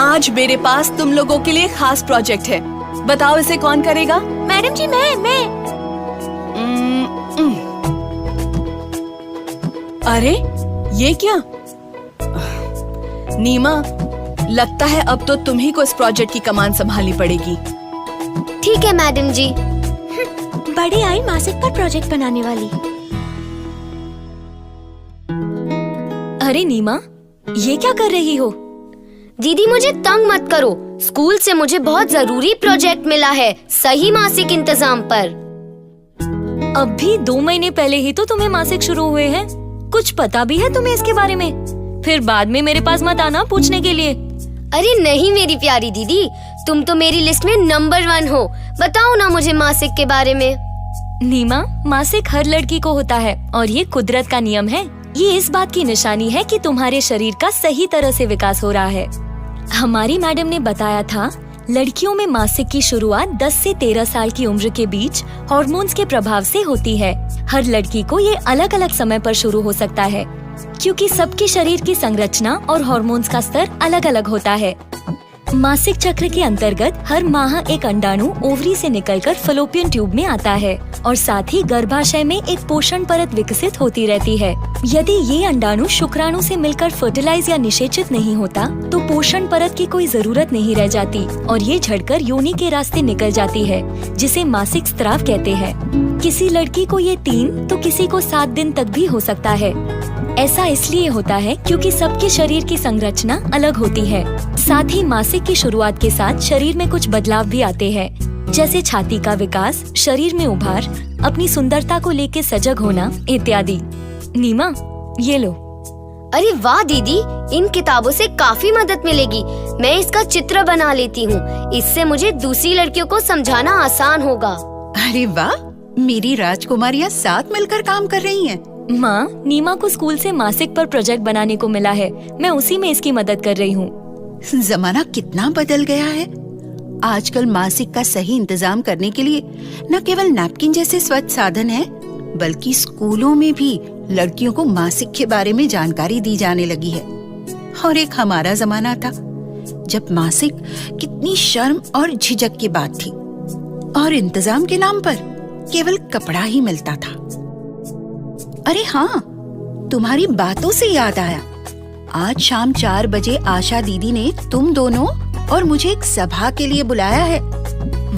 आज मेरे पास तुम लोगों के लिए खास प्रोजेक्ट है। बताओ इसे कौन करेगा? मैडम जी मैं। अरे ये क्या? नीमा, लगता है अब तो तुम्ही को इस प्रोजेक्ट की कमान संभालनी पड़ेगी। ठीक है मैडम जी। बड़ी आई मासिक पर प्रोजेक्ट बनाने वाली। अरे नीमा, ये क्या कर रही हो? दीदी मुझे तंग मत करो, स्कूल से मुझे बहुत जरूरी प्रोजेक्ट मिला है सही मासिक इंतजाम पर। अब भी 2 महीने पहले ही तो तुम्हें मासिक शुरू हुए हैं। कुछ पता भी है तुम्हें इसके बारे में? फिर बाद में मेरे पास मत आना पूछने के लिए। अरे नहीं मेरी प्यारी दीदी, तुम तो मेरी लिस्ट में नंबर 1 हो। बताओ ना मुझे मासिक के बारे में। नीमा, मासिक हर लड़की को होता है और ये कुदरत का नियम है। ये इस बात की निशानी है कि तुम्हारे शरीर का सही तरह से विकास हो रहा है। हमारी मैडम ने बताया था, लड़कियों में मासिक की शुरुआत 10 से 13 साल की उम्र के बीच हार्मोन्स के प्रभाव से होती है। हर लड़की को ये अलग अलग समय पर शुरू हो सकता है, क्योंकि सबके शरीर की संरचना और हार्मोन्स का स्तर अलग अलग होता है। मासिक चक्र के अंतर्गत हर माह एक अंडाणु ओवरी से निकलकर फलोपियन ट्यूब में आता है और साथ ही गर्भाशय में एक पोषण परत विकसित होती रहती है। यदि ये अंडाणु शुक्राणु से मिलकर फर्टिलाइज या निषेचित नहीं होता तो पोषण परत की कोई जरूरत नहीं रह जाती और ये झड़कर योनि के रास्ते निकल जाती है, जिसे मासिक स्त्राव कहते हैं। किसी लड़की को ये 3 तो किसी को 7 दिन तक भी हो सकता है। ऐसा इसलिए होता है क्योंकि सबके शरीर की संरचना अलग होती है। साथ ही मासिक की शुरुआत के साथ शरीर में कुछ बदलाव भी आते हैं, जैसे छाती का विकास, शरीर में उभार, अपनी सुंदरता को लेके सजग होना इत्यादि। नीमा, ये लो। अरे वाह दीदी, इन किताबों से काफी मदद मिलेगी। मैं इसका चित्र बना लेती हूँ, इससे मुझे दूसरी लड़कियों को समझाना आसान होगा। अरे वाह, मेरी राजकुमारियाँ साथ मिलकर काम कर रही हैं। माँ, नीमा को स्कूल से मासिक पर प्रोजेक्ट बनाने को मिला है। मैं उसी में इसकी मदद कर रही हूँ। जमाना कितना बदल गया है। आजकल मासिक का सही इंतजाम करने के लिए न केवल नैपकिन जैसे स्वच्छ साधन है, बल्कि स्कूलों में भी लड़कियों को मासिक के बारे में जानकारी दी जाने लगी है। और एक हमारा जमाना था जब मासिक कितनी शर्म और झिझक की बात थी और इंतजाम के नाम पर केवल कपड़ा ही मिलता था। अरे हाँ, तुम्हारी बातों से याद आया, आज शाम 4 बजे आशा दीदी ने तुम दोनों और मुझे एक सभा के लिए बुलाया है।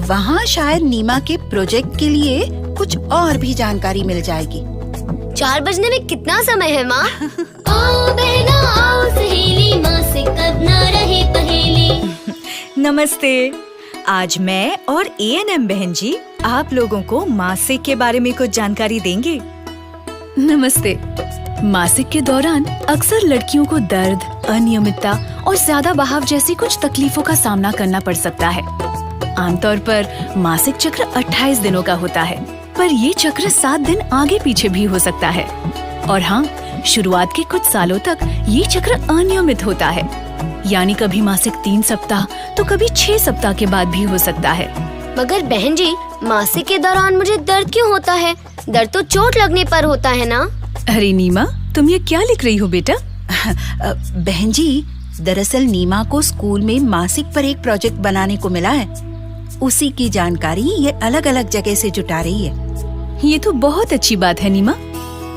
वहाँ शायद नीमा के प्रोजेक्ट के लिए कुछ और भी जानकारी मिल जाएगी। 4 बजने में कितना समय है माँ? आओ बहना आओ सहेली, मासिक कब ना रहे पहेली। नमस्ते। आज मैं और ANM बहन जी आप लोगों को मासिक के बारे में कुछ जानकारी देंगे। नमस्ते। मासिक के दौरान अक्सर लड़कियों को दर्द, अनियमितता और ज्यादा बहाव जैसी कुछ तकलीफों का सामना करना पड़ सकता है। आमतौर पर मासिक चक्र 28 दिनों का होता है, पर ये चक्र 7 दिन आगे पीछे भी हो सकता है। और हाँ, शुरुआत के कुछ सालों तक ये चक्र अनियमित होता है, यानी कभी मासिक 3 सप्ताह तो कभी 6 सप्ताह के बाद भी हो सकता है। मगर बहन जी, मासिक के दौरान मुझे दर्द क्यों होता है? दर्द तो चोट लगने पर होता है ना? अरे नीमा, तुम ये क्या लिख रही हो बेटा? बहन जी, दरअसल नीमा को स्कूल में मासिक पर एक प्रोजेक्ट बनाने को मिला है। उसी की जानकारी ये अलग अलग जगह से जुटा रही है। ये तो बहुत अच्छी बात है नीमा।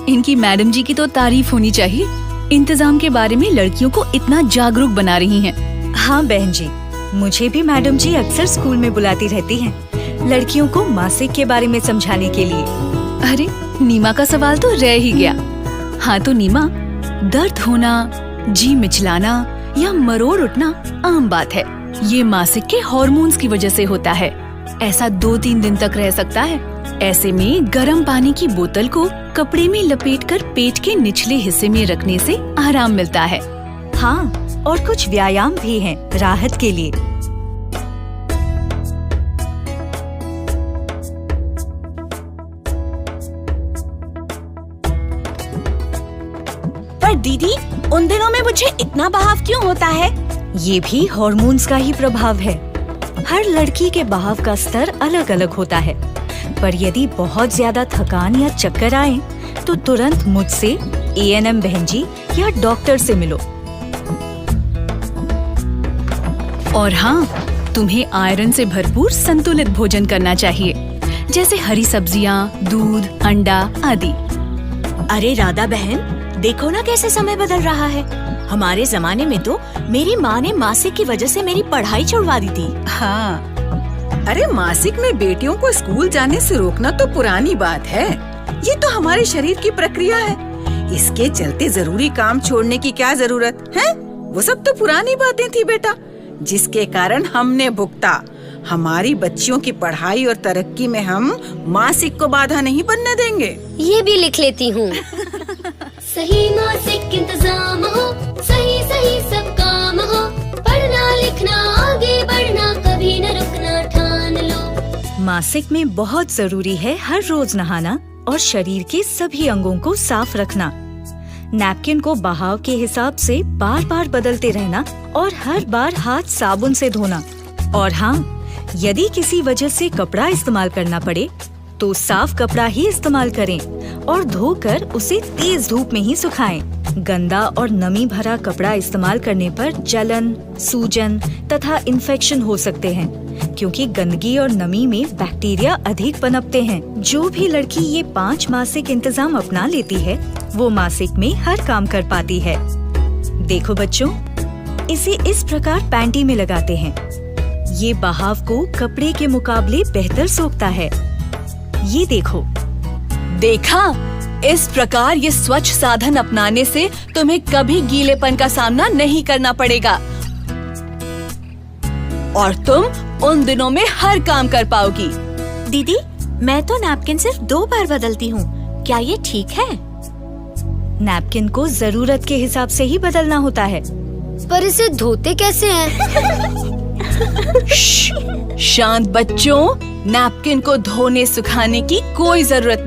इनकी मैडम जी की तो तारीफ होनी चाहिए। इंतजाम के बारे में लड़कियों को इतना जागरूक बना रही हैं। हाँ बहन जी, मुझे भी मैडम जी अक्सर स्कूल में बुलाती रहती हैं, लड़कियों को मासिक के बारे में समझाने के लिए। अरे नीमा का सवाल तो रह ही गया। हाँ तो नीमा, दर्द होना, जी मिचलाना या मरोड़ उठना आम बात है। ये मासिक के हार्मोन्स की वजह से होता है। ऐसा 2-3 दिन तक रह सकता है। ऐसे में गर्म पानी की बोतल को कपड़े में लपेटकर पेट के निचले हिस्से में रखने से आराम मिलता है। हाँ, और कुछ व्यायाम भी हैं राहत के लिए। पर दीदी, उन दिनों में मुझे इतना बहाव क्यों होता है? ये भी हार्मोन्स का ही प्रभाव है। हर लड़की के बहाव का स्तर अलग अलग होता है, पर यदि बहुत ज्यादा थकान या चक्कर आए तो तुरंत मुझसे, ANM बहन जी या डॉक्टर से मिलो। और हाँ, तुम्हें आयरन से भरपूर संतुलित भोजन करना चाहिए, जैसे हरी सब्जियाँ, दूध, अंडा आदि। अरे राधा बहन, देखो ना कैसे समय बदल रहा है। हमारे जमाने में तो मेरी माँ ने मासिक की वजह से मेरी पढ़ाई छुड़वा दी थी। हाँ, अरे मासिक में बेटियों को स्कूल जाने से रोकना तो पुरानी बात है। ये तो हमारे शरीर की प्रक्रिया है। इसके चलते जरूरी काम छोड़ने की क्या जरूरत है? वो सब तो पुरानी बातें थी बेटा, जिसके कारण हमने भुगता। हमारी बच्चियों की पढ़ाई और तरक्की में हम मासिक को बाधा नहीं बनने देंगे। ये भी लिख लेती हूँ। सही मासिक इंतजाम हो, सही सही सब काम हो, पढ़ना लिखना आगे बढ़ना, कभी न रुकना ठान लो। मासिक में बहुत जरूरी है हर रोज नहाना और शरीर के सभी अंगों को साफ रखना। नैपकिन को बहाव के हिसाब से बार बार बदलते रहना और हर बार हाथ साबुन से धोना। और हाँ, यदि किसी वजह से कपड़ा इस्तेमाल करना पड़े तो साफ कपड़ा ही इस्तेमाल करें और धोकर उसे तेज धूप में ही सुखाएं। गंदा और नमी भरा कपड़ा इस्तेमाल करने पर जलन, सूजन तथा इन्फेक्शन हो सकते हैं, क्योंकि गंदगी और नमी में बैक्टीरिया अधिक पनपते हैं। जो भी लड़की ये 5 मासिक इंतजाम अपना लेती है, वो मासिक में हर काम कर पाती है। देखो बच्चों, इसे इस प्रकार पैंटी में लगाते हैं। ये बहाव को कपड़े के मुकाबले बेहतर सोखता है। ये देखो। देखा, इस प्रकार ये स्वच्छ साधन अपनाने से तुम्हें कभी गीलेपन का सामना नहीं करना पड़ेगा और तुम उन दिनों में हर काम कर पाओगी। दीदी, मैं तो नैपकिन सिर्फ 2 बार बदलती हूँ। क्या ये ठीक है? नैपकिन को जरूरत के हिसाब से ही बदलना होता है। पर इसे धोते कैसे हैं? शांत बच्चों, नैपकिन को धोने सुखाने की कोई जरूरत